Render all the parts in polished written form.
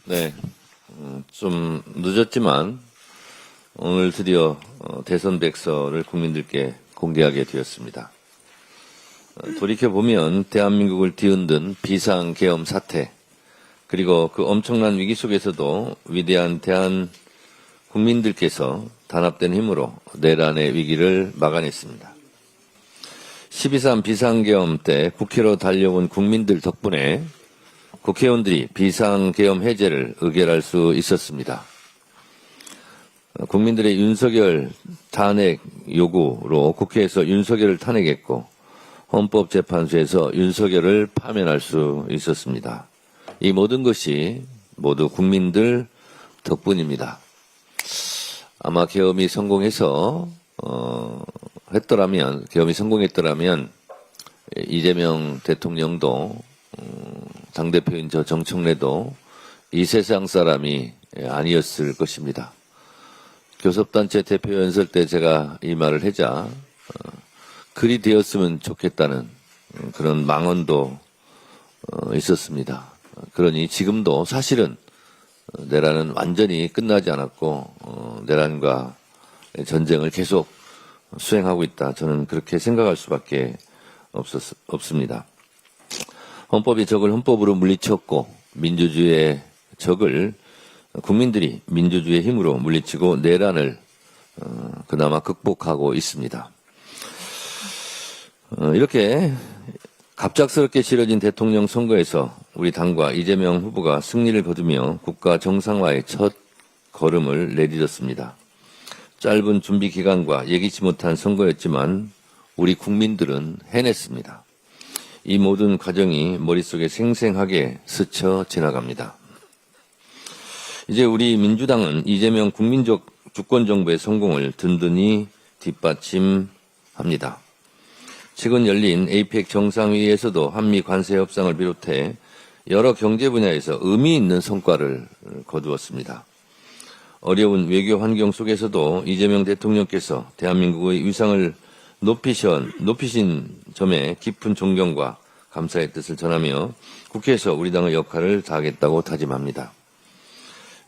네, 좀 늦었지만 오늘 드디어 대선 백서를 국민들께 공개하게 되었습니다. 돌이켜보면 대한민국을 뒤흔든 비상계엄 사태, 그리고 그 엄청난 위기 속에서도 위대한 대한 국민들께서 단합된 힘으로 내란의 위기를 막아냈습니다. 12.3 비상계엄 때 국회로 달려온 국민들 덕분에 국회의원들이 비상계엄 해제를 의결할 수 있었습니다. 국민들의 윤석열 탄핵 요구로 국회에서 윤석열을 탄핵했고 헌법재판소에서 윤석열을 파면할 수 있었습니다. 이 모든 것이 모두 국민들 덕분입니다. 아마 계엄이 성공했더라면 이재명 대통령도 당대표인 저 정청래도 이 세상 사람이 아니었을 것입니다. 교섭단체 대표 연설 때 제가 이 말을 하자 그리 되었으면 좋겠다는 그런 망언도 있었습니다. 그러니 지금도 사실은 내란은 완전히 끝나지 않았고 내란과 전쟁을 계속 수행하고 있다. 저는 그렇게 생각할 수밖에 없습니다. 헌법의 적을 헌법으로 물리쳤고 민주주의의 적을 국민들이 민주주의의 힘으로 물리치고 내란을 그나마 극복하고 있습니다. 이렇게 갑작스럽게 치러진 대통령 선거에서 우리 당과 이재명 후보가 승리를 거두며 국가 정상화의 첫 걸음을 내딛었습니다. 짧은 준비 기간과 예기치 못한 선거였지만 우리 국민들은 해냈습니다. 이 모든 과정이 머릿속에 생생하게 스쳐 지나갑니다. 이제 우리 민주당은 이재명 국민적 주권정부의 성공을 든든히 뒷받침합니다. 최근 열린 APEC 정상회의에서도 한미 관세 협상을 비롯해 여러 경제 분야에서 의미 있는 성과를 거두었습니다. 어려운 외교 환경 속에서도 이재명 대통령께서 대한민국의 위상을 높이신 점에 깊은 존경과 감사의 뜻을 전하며 국회에서 우리 당의 역할을 다하겠다고 다짐합니다.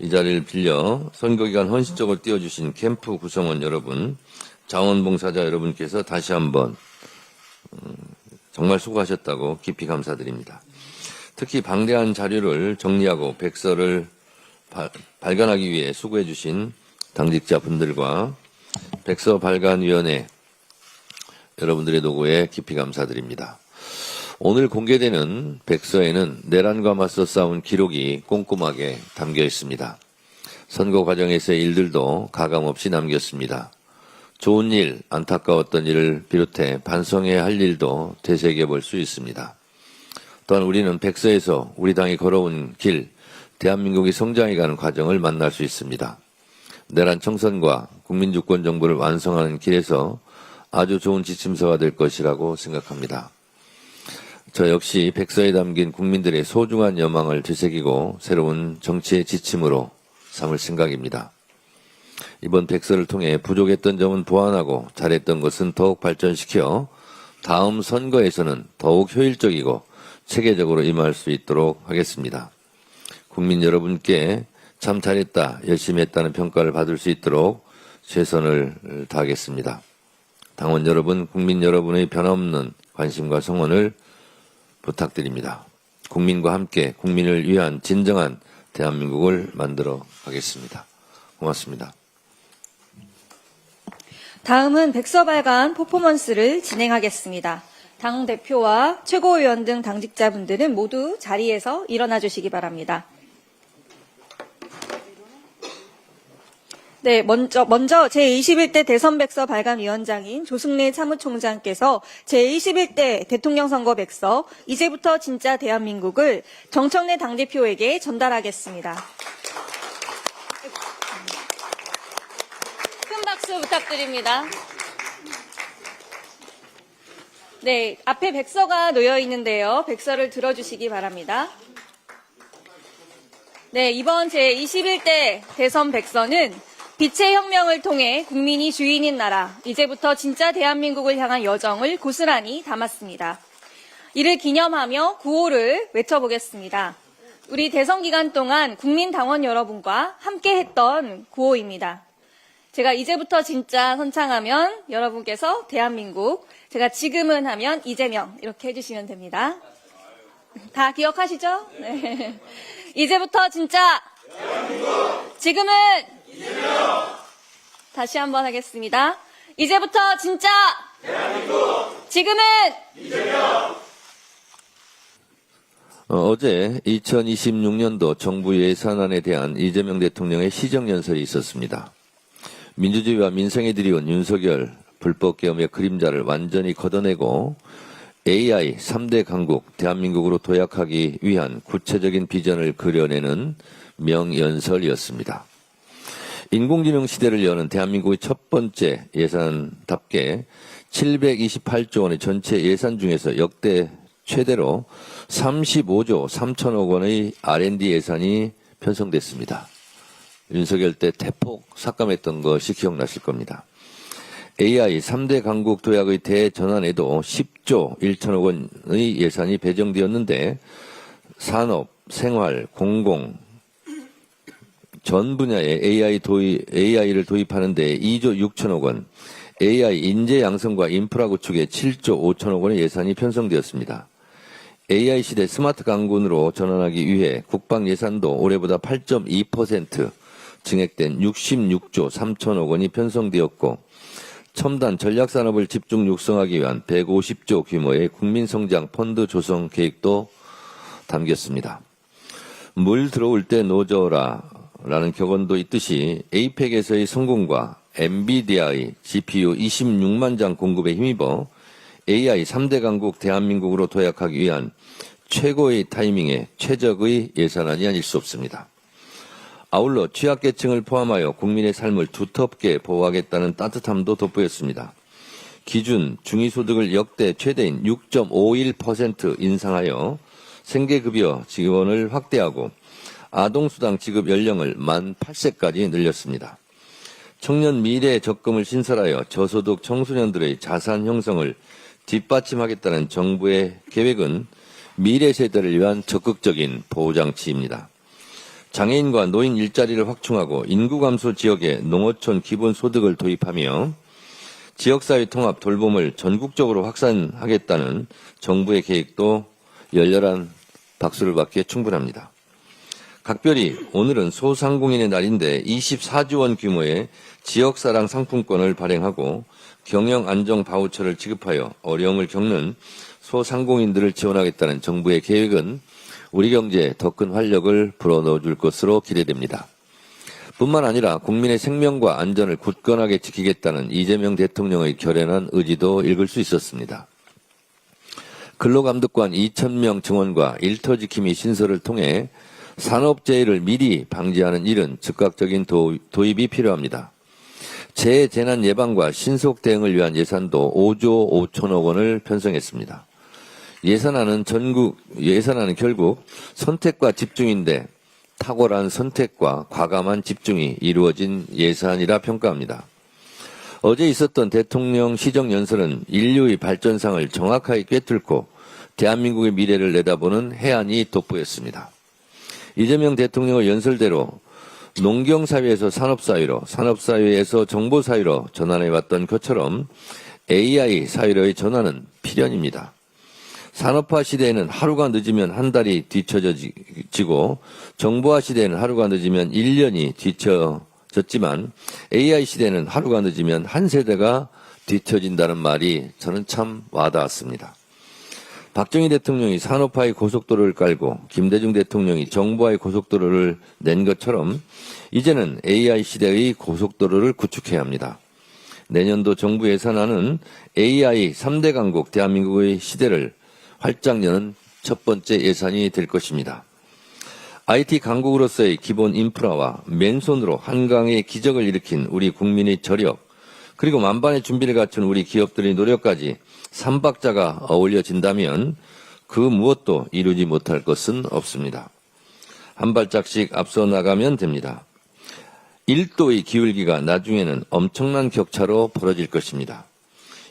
이 자리를 빌려 선거기간 헌신적으로 뛰어주신 캠프 구성원 여러분, 자원봉사자 여러분께서 다시 한번 정말 수고하셨다고 깊이 감사드립니다. 특히 방대한 자료를 정리하고 백서를 발간하기 위해 수고해 주신 당직자분들과 백서발간위원회 여러분들의 노고에 깊이 감사드립니다. 오늘 공개되는 백서에는 내란과 맞서 싸운 기록이 꼼꼼하게 담겨 있습니다. 선거 과정에서의 일들도 가감없이 남겼습니다. 좋은 일, 안타까웠던 일을 비롯해 반성해야 할 일도 되새겨 볼 수 있습니다. 또한 우리는 백서에서 우리 당이 걸어온 길, 대한민국이 성장해가는 과정을 만날 수 있습니다. 내란 청산과 국민주권 정부를 완성하는 길에서 아주 좋은 지침서가 될 것이라고 생각합니다. 저 역시 백서에 담긴 국민들의 소중한 여망을 되새기고 새로운 정치의 지침으로 삼을 생각입니다. 이번 백서를 통해 부족했던 점은 보완하고 잘했던 것은 더욱 발전시켜 다음 선거에서는 더욱 효율적이고 체계적으로 임할 수 있도록 하겠습니다. 국민 여러분께 참 잘했다, 열심히 했다는 평가를 받을 수 있도록 최선을 다하겠습니다. 당원 여러분, 국민 여러분의 변함없는 관심과 성원을 부탁드립니다. 국민과 함께 국민을 위한 진정한 대한민국을 만들어 가겠습니다. 고맙습니다. 다음은 백서 발간 퍼포먼스를 진행하겠습니다. 당대표와 최고위원 등 당직자분들은 모두 자리에서 일어나 주시기 바랍니다. 네, 먼저 제21대 대선 백서 발간위원장인 조승래 사무총장께서 제21대 대통령 선거 백서 이제부터 진짜 대한민국을 정청래 당대표에게 전달하겠습니다. 큰 박수 부탁드립니다. 네, 앞에 백서가 놓여 있는데요. 백서를 들어주시기 바랍니다. 네, 이번 제21대 대선 백서는 빛의 혁명을 통해 국민이 주인인 나라, 이제부터 진짜 대한민국을 향한 여정을 고스란히 담았습니다. 이를 기념하며 구호를 외쳐보겠습니다. 우리 대선 기간 동안 국민당원 여러분과 함께했던 구호입니다. 제가 이제부터 진짜 선창하면 여러분께서 대한민국, 제가 지금은 하면 이재명 이렇게 해주시면 됩니다. 다 기억하시죠? 네. 이제부터 진짜 지금은 다시 한번 하겠습니다. 이제부터 진짜 지금은 어제 2026년도 정부 예산안에 대한 이재명 대통령의 시정연설이 있었습니다. 민주주의와 민생에 들이온 윤석열 불법계엄의 그림자를 완전히 걷어내고 AI 3대 강국 대한민국으로 도약하기 위한 구체적인 비전을 그려내는 명연설이었습니다. 인공지능 시대를 여는 대한민국의 첫 번째 예산답게 728조 원의 전체 예산 중에서 역대 최대로 35조 3천억 원의 R&D 예산이 편성됐습니다. 윤석열 때 대폭 삭감했던 것이 기억나실 겁니다. AI 3대 강국 도약의 대전환에도 10조 1천억 원의 예산이 배정되었는데 산업, 생활, 공공 전 분야에 AI를 도입하는 데 2조 6천억 원, AI 인재 양성과 인프라 구축에 7조 5천억 원의 예산이 편성되었습니다. AI 시대 스마트 강군으로 전환하기 위해 국방 예산도 올해보다 8.2% 증액된 66조 3천억 원이 편성되었고 첨단 전략산업을 집중 육성하기 위한 150조 규모의 국민성장 펀드 조성 계획도 담겼습니다. 물 들어올 때 노져라 라는 격언도 있듯이 APEC에서의 성공과 엔비디아의 GPU 26만 장 공급에 힘입어 AI 3대 강국 대한민국으로 도약하기 위한 최고의 타이밍에 최적의 예산안이 아닐 수 없습니다. 아울러 취약계층을 포함하여 국민의 삶을 두텁게 보호하겠다는 따뜻함도 돋보였습니다. 기준 중위소득을 역대 최대인 6.51% 인상하여 생계급여 지원을 확대하고 아동수당 지급 연령을 만 8세까지 늘렸습니다. 청년 미래 적금을 신설하여 저소득 청소년들의 자산 형성을 뒷받침하겠다는 정부의 계획은 미래 세대를 위한 적극적인 보호장치입니다. 장애인과 노인 일자리를 확충하고 인구 감소 지역에 농어촌 기본소득을 도입하며 지역사회 통합 돌봄을 전국적으로 확산하겠다는 정부의 계획도 열렬한 박수를 받기에 충분합니다. 각별히 오늘은 소상공인의 날인데 24조 원 규모의 지역사랑 상품권을 발행하고 경영안정 바우처를 지급하여 어려움을 겪는 소상공인들을 지원하겠다는 정부의 계획은 우리 경제에 더 큰 활력을 불어넣어 줄 것으로 기대됩니다. 뿐만 아니라 국민의 생명과 안전을 굳건하게 지키겠다는 이재명 대통령의 결연한 의지도 읽을 수 있었습니다. 근로감독관 2,000명 증원과 일터지킴이 신설을 통해 산업재해를 미리 방지하는 일은 즉각적인 도입이 필요합니다. 재난 예방과 신속 대응을 위한 예산도 5조 5천억 원을 편성했습니다. 예산안은 결국 선택과 집중인데 탁월한 선택과 과감한 집중이 이루어진 예산이라 평가합니다. 어제 있었던 대통령 시정연설은 인류의 발전상을 정확하게 꿰뚫고 대한민국의 미래를 내다보는 해안이 돋보였습니다. 이재명 대통령의 연설대로 농경사회에서 산업사회로, 산업사회에서 정보사회로 전환해왔던 것처럼 AI 사회로의 전환은 필연입니다. 산업화 시대에는 하루가 늦으면 한 달이 뒤처지고 정보화 시대에는 하루가 늦으면 1년이 뒤처졌지만 AI 시대에는 하루가 늦으면 한 세대가 뒤처진다는 말이 저는 참 와닿았습니다. 박정희 대통령이 산업화의 고속도로를 깔고 김대중 대통령이 정보화의 고속도로를 낸 것처럼 이제는 AI 시대의 고속도로를 구축해야 합니다. 내년도 정부 예산안은 AI 3대 강국 대한민국의 시대를 활짝 여는 첫 번째 예산이 될 것입니다. IT 강국으로서의 기본 인프라와 맨손으로 한강의 기적을 일으킨 우리 국민의 저력, 그리고 만반의 준비를 갖춘 우리 기업들의 노력까지 3박자가 어울려진다면 그 무엇도 이루지 못할 것은 없습니다. 한 발짝씩 앞서 나가면 됩니다. 1도의 기울기가 나중에는 엄청난 격차로 벌어질 것입니다.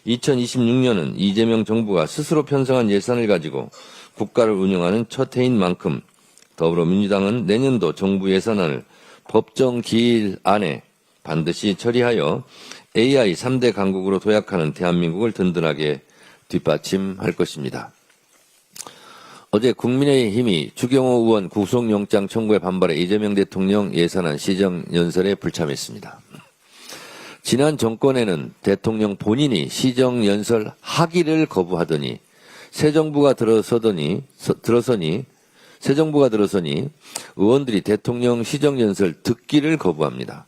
2026년은 이재명 정부가 스스로 편성한 예산을 가지고 국가를 운영하는 첫 해인 만큼 더불어민주당은 내년도 정부 예산안을 법정 기일 안에 반드시 처리하여 AI 3대 강국으로 도약하는 대한민국을 든든하게 뒷받침할 것입니다. 어제 국민의힘이 추경호 의원 구속영장 청구에 반발해 이재명 대통령 예산안 시정연설에 불참했습니다. 지난 정권에는 대통령 본인이 시정연설 하기를 거부하더니 새 정부가 들어서니 의원들이 대통령 시정연설 듣기를 거부합니다.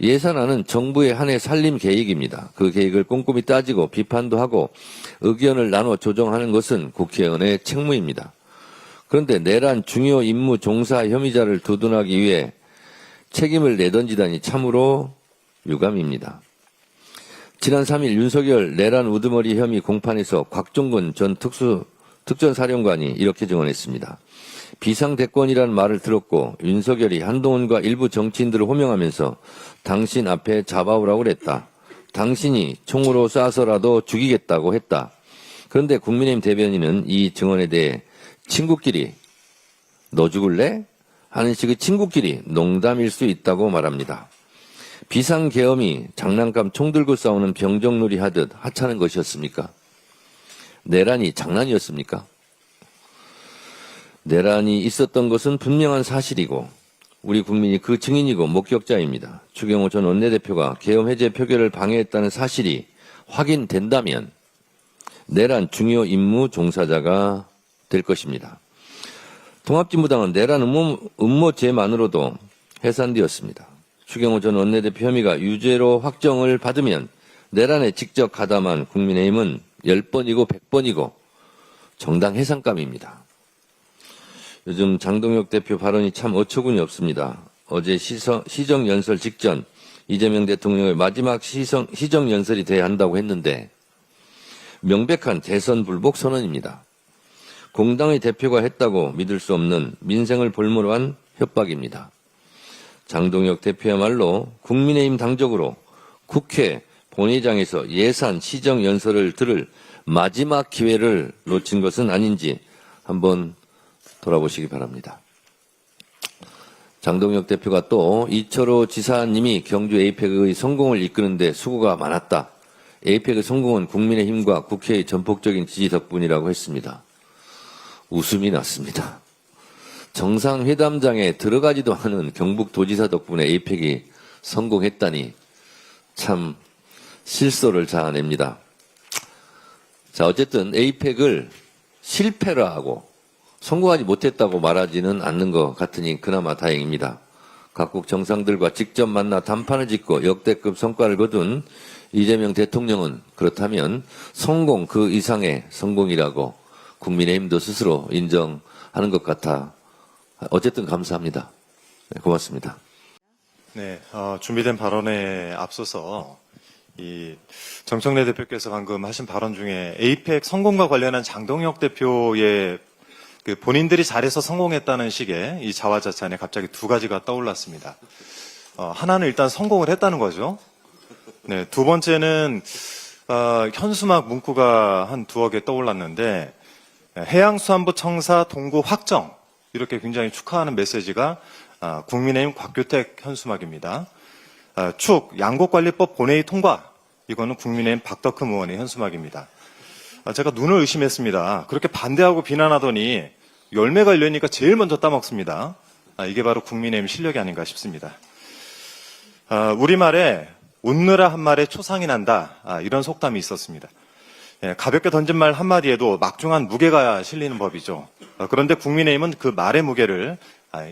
예산안은 정부의 한 해 살림 계획입니다. 그 계획을 꼼꼼히 따지고 비판도 하고 의견을 나눠 조정하는 것은 국회의원의 책무입니다. 그런데 내란 중요 임무 종사 혐의자를 두둔하기 위해 책임을 내던지다니 참으로 유감입니다. 지난 3일 윤석열 내란 우두머리 혐의 공판에서 곽종근 전 특전사령관이 이렇게 증언했습니다. 비상대권이라는 말을 들었고 윤석열이 한동훈과 일부 정치인들을 호명하면서 당신 앞에 잡아오라고 그랬다. 당신이 총으로 쏴서라도 죽이겠다고 했다. 그런데 국민의힘 대변인은 이 증언에 대해 친구끼리 너 죽을래? 하는 식의 친구끼리 농담일 수 있다고 말합니다. 비상계엄이 장난감 총 들고 싸우는 병정놀이 하듯 하찮은 것이었습니까? 내란이 장난이었습니까? 내란이 있었던 것은 분명한 사실이고 우리 국민이 그 증인이고 목격자입니다. 추경호 전 원내대표가 계엄 해제 표결을 방해했다는 사실이 확인된다면 내란 중요 임무 종사자가 될 것입니다. 통합진보당은 내란 음모죄만으로도 해산되었습니다. 추경호 전 원내대표 혐의가 유죄로 확정을 받으면 내란에 직접 가담한 국민의힘은 10번이고 100번이고 정당 해산감입니다. 요즘 장동혁 대표 발언이 참 어처구니 없습니다. 어제 시정연설 직전 이재명 대통령의 마지막 시정연설이 돼야 한다고 했는데 명백한 대선 불복 선언입니다. 공당의 대표가 했다고 믿을 수 없는 민생을 볼모로 한 협박입니다. 장동혁 대표야말로 국민의힘 당적으로 국회 본회의장에서 예산 시정연설을 들을 마지막 기회를 놓친 것은 아닌지 한번 돌아보시기 바랍니다. 장동혁 대표가 또 이철호 지사님이 경주 에이펙의 성공을 이끄는 데 수고가 많았다. 에이펙의 성공은 국민의힘과 국회의 전폭적인 지지 덕분이라고 했습니다. 웃음이 났습니다. 정상회담장에 들어가지도 않은 경북도지사 덕분에 에이펙이 성공했다니 참 실소를 자아냅니다. 자, 어쨌든 에이펙을 실패라 하고 성공하지 못했다고 말하지는 않는 것 같으니 그나마 다행입니다. 각국 정상들과 직접 만나 담판을 짓고 역대급 성과를 거둔 이재명 대통령은 그렇다면 성공 그 이상의 성공이라고 국민의힘도 스스로 인정하는 것 같아 어쨌든 감사합니다. 네, 고맙습니다. 네, 준비된 발언에 앞서서 이 정청래 대표께서 방금 하신 발언 중에 에이펙 성공과 관련한 장동혁 대표의 그 본인들이 잘해서 성공했다는 식의 이 자화자찬에 갑자기 두 가지가 떠올랐습니다. 하나는 일단 성공을 했다는 거죠. 네, 두 번째는 현수막 문구가 한 두어 개 떠올랐는데 해양수산부 청사 동구 확정 이렇게 굉장히 축하하는 메시지가 국민의힘 곽규택 현수막입니다. 축 양곡관리법 본회의 통과 이거는 국민의힘 박덕흠 의원의 현수막입니다. 제가 눈을 의심했습니다. 그렇게 반대하고 비난하더니 열매가 열리니까 제일 먼저 따먹습니다. 이게 바로 국민의힘 실력이 아닌가 싶습니다. 우리말에 웃느라 한 말에 초상이 난다 이런 속담이 있었습니다. 가볍게 던진 말 한마디에도 막중한 무게가 실리는 법이죠. 그런데 국민의힘은 그 말의 무게를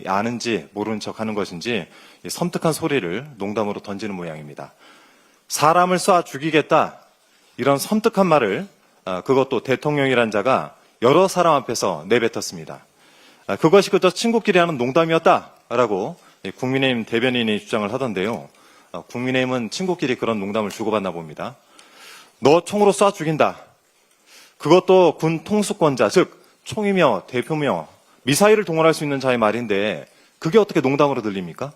아는지 모르는 척하는 것인지 섬뜩한 소리를 농담으로 던지는 모양입니다. 사람을 쏴 죽이겠다 이런 섬뜩한 말을 그것도 대통령이란 자가 여러 사람 앞에서 내뱉었습니다. 그것이 그저 친구끼리 하는 농담이었다라고 국민의힘 대변인이 주장을 하던데요. 국민의힘은 친구끼리 그런 농담을 주고받나 봅니다. 너 총으로 쏴 죽인다. 그것도 군 통수권자, 즉 총이며 대표며 미사일을 동원할 수 있는 자의 말인데 그게 어떻게 농담으로 들립니까?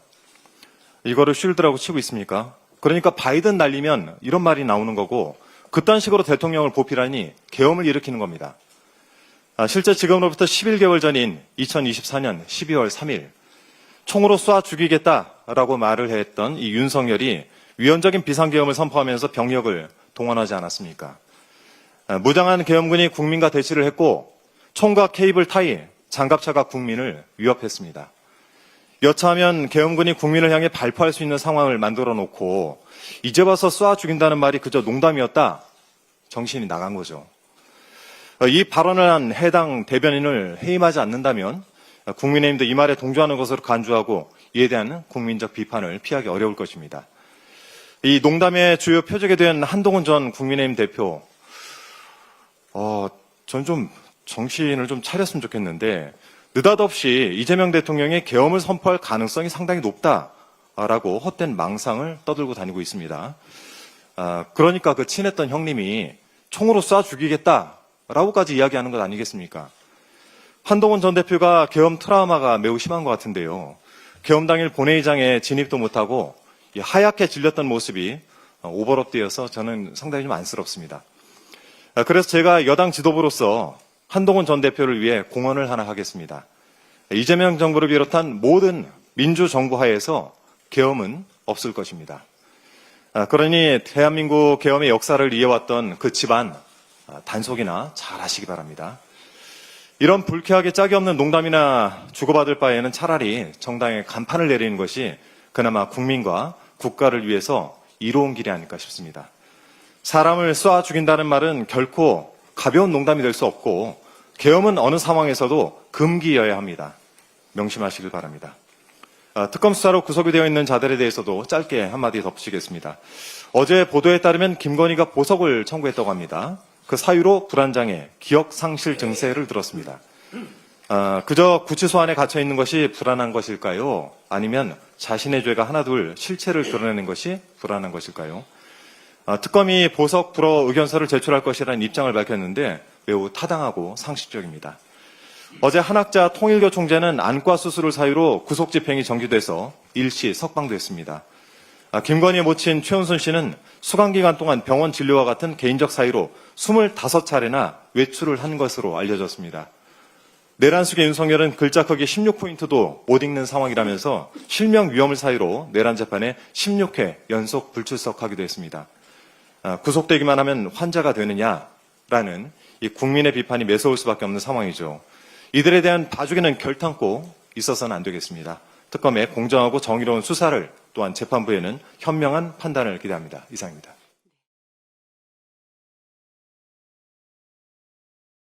이거를 쉴드라고 치고 있습니까? 그러니까 바이든 날리면 이런 말이 나오는 거고 그딴 식으로 대통령을 보필하니 계엄을 일으키는 겁니다. 실제 지금으로부터 11개월 전인 2024년 12월 3일 총으로 쏴 죽이겠다라고 말을 했던 이 윤석열이 위헌적인 비상계엄을 선포하면서 병력을 동원하지 않았습니까? 무장한 계엄군이 국민과 대치를 했고 총과 케이블 타이, 장갑차가 국민을 위협했습니다. 여차하면 계엄군이 국민을 향해 발포할 수 있는 상황을 만들어 놓고 이제 와서 쏴 죽인다는 말이 그저 농담이었다. 정신이 나간 거죠. 이 발언을 한 해당 대변인을 해임하지 않는다면 국민의힘도 이 말에 동조하는 것으로 간주하고 이에 대한 국민적 비판을 피하기 어려울 것입니다. 이 농담의 주요 표적이 된 한동훈 전 국민의힘 대표, 전 좀 정신을 좀 차렸으면 좋겠는데 느닷없이 이재명 대통령이 계엄을 선포할 가능성이 상당히 높다라고 헛된 망상을 떠들고 다니고 있습니다. 그러니까 그 친했던 형님이 총으로 쏴 죽이겠다라고까지 이야기하는 것 아니겠습니까? 한동훈 전 대표가 계엄 트라우마가 매우 심한 것 같은데요. 계엄 당일 본회의장에 진입도 못하고 하얗게 질렸던 모습이 오버랩되어서 저는 상당히 좀 안쓰럽습니다. 그래서 제가 여당 지도부로서 한동훈 전 대표를 위해 공언을 하나 하겠습니다. 이재명 정부를 비롯한 모든 민주정부 하에서 계엄은 없을 것입니다. 그러니 대한민국 계엄의 역사를 이어왔던 그 집안 단속이나 잘 하시기 바랍니다. 이런 불쾌하게 짝이 없는 농담이나 주고받을 바에는 차라리 정당에 간판을 내리는 것이 그나마 국민과 국가를 위해서 이로운 길이 아닐까 싶습니다. 사람을 쏴 죽인다는 말은 결코 가벼운 농담이 될 수 없고 계엄은 어느 상황에서도 금기여야 합니다. 명심하시길 바랍니다. 특검 수사로 구속이 되어 있는 자들에 대해서도 짧게 한마디 덧붙이겠습니다. 어제 보도에 따르면 김건희가 보석을 청구했다고 합니다. 그 사유로 불안장애, 기억상실 증세를 들었습니다. 그저 구치소 안에 갇혀 있는 것이 불안한 것일까요? 아니면 자신의 죄가 하나둘 실체를 드러내는 것이 불안한 것일까요? 특검이 보석 불허 의견서를 제출할 것이라는 입장을 밝혔는데 매우 타당하고 상식적입니다. 어제 한학자 통일교 총재는 안과 수술을 사유로 구속집행이 정지돼서 일시 석방됐습니다. 김건희의 모친 최은순 씨는 수감기간 동안 병원 진료와 같은 개인적 사유로 25차례나 외출을 한 것으로 알려졌습니다. 내란 속의 윤석열은 글자 크기 16포인트도 못 읽는 상황이라면서 실명 위험을 사유로 내란 재판에 16회 연속 불출석하기도 했습니다. 구속되기만 하면 환자가 되느냐라는 이 국민의 비판이 매서울 수밖에 없는 상황이죠. 이들에 대한 봐주기는 결탄코 있어서는 안 되겠습니다. 특검의 공정하고 정의로운 수사를 또한 재판부에는 현명한 판단을 기대합니다. 이상입니다.